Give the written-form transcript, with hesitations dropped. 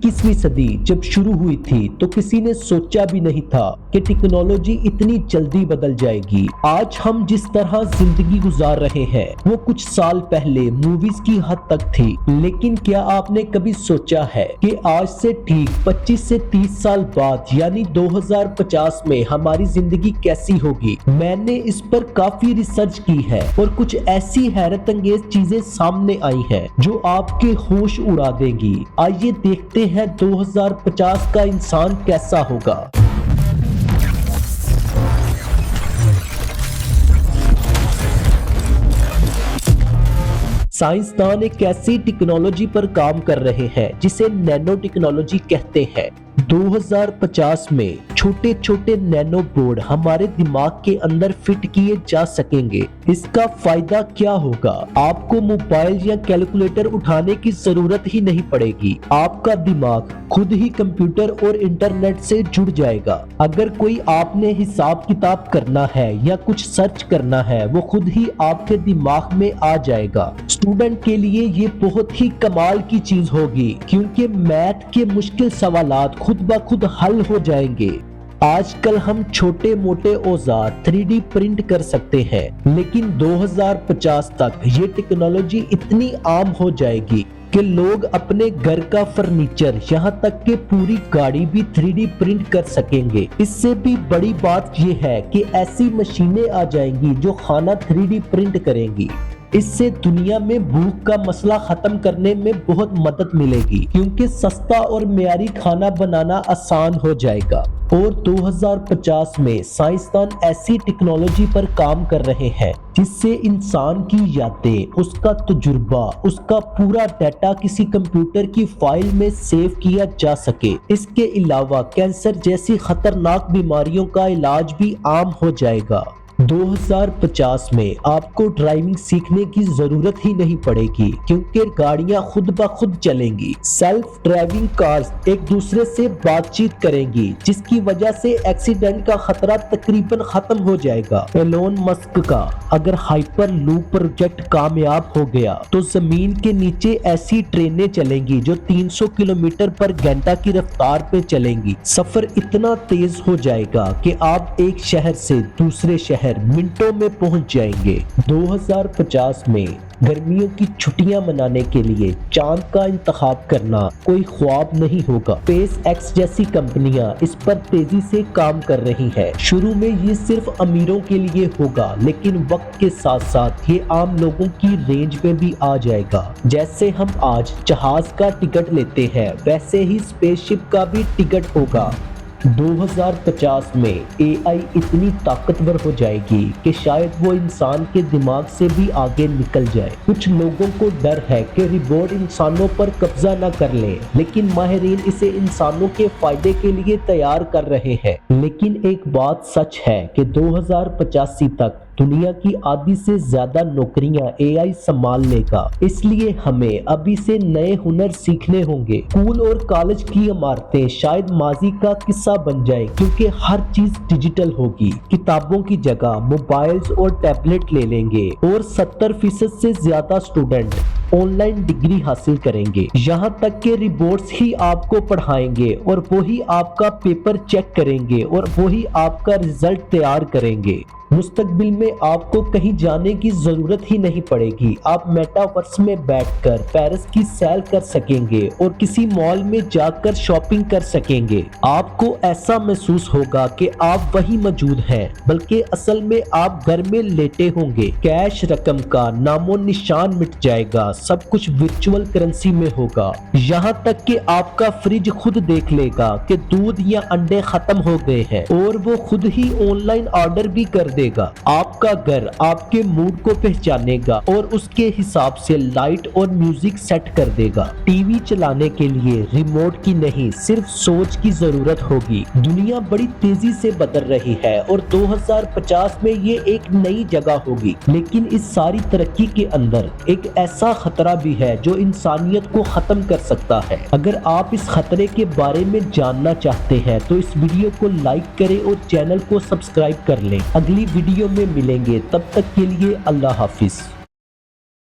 21वीं सदी जब शुरू हुई थी तो किसी ने सोचा भी नहीं था कि टेक्नोलॉजी इतनी जल्दी बदल जाएगी। आज हम जिस तरह जिंदगी गुजार रहे हैं वो कुछ साल पहले मूवीज की हद तक थी। लेकिन क्या आपने कभी सोचा है कि आज से ठीक 25 से 30 साल बाद यानी 2050 में हमारी जिंदगी कैसी होगी? मैंने इस पर काफी रिसर्च की है और कुछ ऐसी हैरत अंगेज चीजें सामने आई हैं जो आपके होश उड़ा देंगी। आइए देखते हैं 2050 का इंसान कैसा होगा। साइंसदान एक ऐसी टेक्नोलॉजी पर काम कर रहे हैं जिसे नैनो टेक्नोलॉजी कहते हैं। 2050 में छोटे छोटे नैनो बोर्ड हमारे दिमाग के अंदर फिट किए जा सकेंगे। इसका फायदा क्या होगा? आपको मोबाइल या कैलकुलेटर उठाने की जरूरत ही नहीं पड़ेगी। आपका दिमाग खुद ही कंप्यूटर और इंटरनेट से जुड़ जाएगा। अगर कोई आपने हिसाब किताब करना है या कुछ सर्च करना है वो खुद ही आपके दिमाग में आ जाएगा। स्टूडेंट के लिए ये बहुत ही कमाल की चीज होगी क्योंकि मैथ के मुश्किल सवालात खुद ब खुद हल हो जाएंगे। आजकल हम छोटे मोटे औजार 3D प्रिंट कर सकते हैं, लेकिन 2050 तक ये टेक्नोलॉजी इतनी आम हो जाएगी कि लोग अपने घर का फर्नीचर यहाँ तक कि पूरी गाड़ी भी 3D प्रिंट कर सकेंगे। इससे भी बड़ी बात ये है कि ऐसी मशीनें आ जाएंगी जो खाना 3D प्रिंट करेंगी। इससे दुनिया में भूख का मसला खत्म करने में बहुत मदद मिलेगी क्योंकि सस्ता और मियारी खाना बनाना आसान हो जाएगा। और 2050 में साइंसदान ऐसी टेक्नोलॉजी पर काम कर रहे हैं जिससे इंसान की यादें, उसका तजुर्बा, उसका पूरा डाटा किसी कंप्यूटर की फाइल में सेव किया जा सके। इसके अलावा कैंसर जैसी खतरनाक बीमारियों का इलाज भी आम हो जाएगा। 2050 में आपको ड्राइविंग सीखने की जरूरत ही नहीं पड़ेगी क्योंकि गाड़ियां खुद ब खुद चलेंगी। सेल्फ ड्राइविंग कार्स एक दूसरे से बातचीत करेंगी जिसकी वजह से एक्सीडेंट का खतरा तकरीबन खत्म हो जाएगा। एलोन मस्क का अगर हाइपर लूप प्रोजेक्ट कामयाब हो गया तो जमीन के नीचे ऐसी ट्रेनें चलेंगी जो 300 किलोमीटर पर घंटा की रफ्तार पे चलेंगी। सफर इतना तेज हो जाएगा कि आप एक शहर से दूसरे शहर मिनटों में पहुंच जाएंगे। 2050 में गर्मियों की छुट्टियां मनाने के लिए चांद का इंतखाब करना कोई ख्वाब नहीं होगा। स्पेस एक्स जैसी कंपनियां इस पर तेजी से काम कर रही हैं। शुरू में ये सिर्फ अमीरों के लिए होगा, लेकिन वक्त के साथ साथ ये आम लोगों की रेंज में भी आ जाएगा। जैसे हम आज जहाज का टिकट लेते हैं वैसे ही स्पेसशिप का भी टिकट होगा। 2050 में AI इतनी ताकतवर हो जाएगी कि शायद वो इंसान के दिमाग से भी आगे निकल जाए। कुछ लोगों को डर है कि रोबोट इंसानों पर कब्जा न कर ले, लेकिन माहिरीन इसे इंसानों के फायदे के लिए तैयार कर रहे हैं। लेकिन एक बात सच है कि 2085 तक दुनिया की आधी से ज्यादा नौकरियां AI संभाल लेगा। इसलिए हमें अभी से नए हुनर सीखने होंगे। स्कूल और कॉलेज की इमारतें शायद माजी का किस्सा बन जाए क्योंकि हर चीज डिजिटल होगी। किताबों की जगह मोबाइल्स और टैबलेट ले लेंगे और 70% से ज्यादा स्टूडेंट ऑनलाइन डिग्री हासिल करेंगे। यहाँ तक कि रोबोट्स ही आपको पढ़ाएंगे और वही आपका पेपर चेक करेंगे और वही आपका रिजल्ट तैयार करेंगे। मुस्तकबिल में आपको कहीं जाने की जरूरत ही नहीं पड़ेगी। आप मेटावर्स में बैठकर पेरिस की सैर कर सकेंगे और किसी मॉल में जाकर शॉपिंग कर सकेंगे। आपको ऐसा महसूस होगा कि आप वहीं मौजूद हैं, बल्कि असल में आप घर में लेटे होंगे। कैश रकम का नामो निशान मिट जाएगा, सब कुछ वर्चुअल करेंसी में होगा। यहाँ तक कि आपका फ्रिज खुद देख लेगा कि दूध या अंडे खत्म हो गए हैं और वो खुद ही ऑनलाइन ऑर्डर भी कर देगा। आपका घर आपके मूड को पहचानेगा और उसके हिसाब से लाइट और म्यूजिक सेट कर देगा। टीवी चलाने के लिए रिमोट की नहीं, सिर्फ सोच की जरूरत होगी। दुनिया बड़ी तेजी से बदल रही है और 2050 में ये एक नई जगह होगी। लेकिन इस सारी तरक्की के अंदर एक ऐसा खतरा भी है जो इंसानियत को खत्म कर सकता है। अगर आप इस खतरे के बारे में जानना चाहते हैं तो इस वीडियो को लाइक करें और चैनल को सब्सक्राइब कर लें। अगली वीडियो में मिलेंगे, तब तक के लिए अल्लाह हाफिज।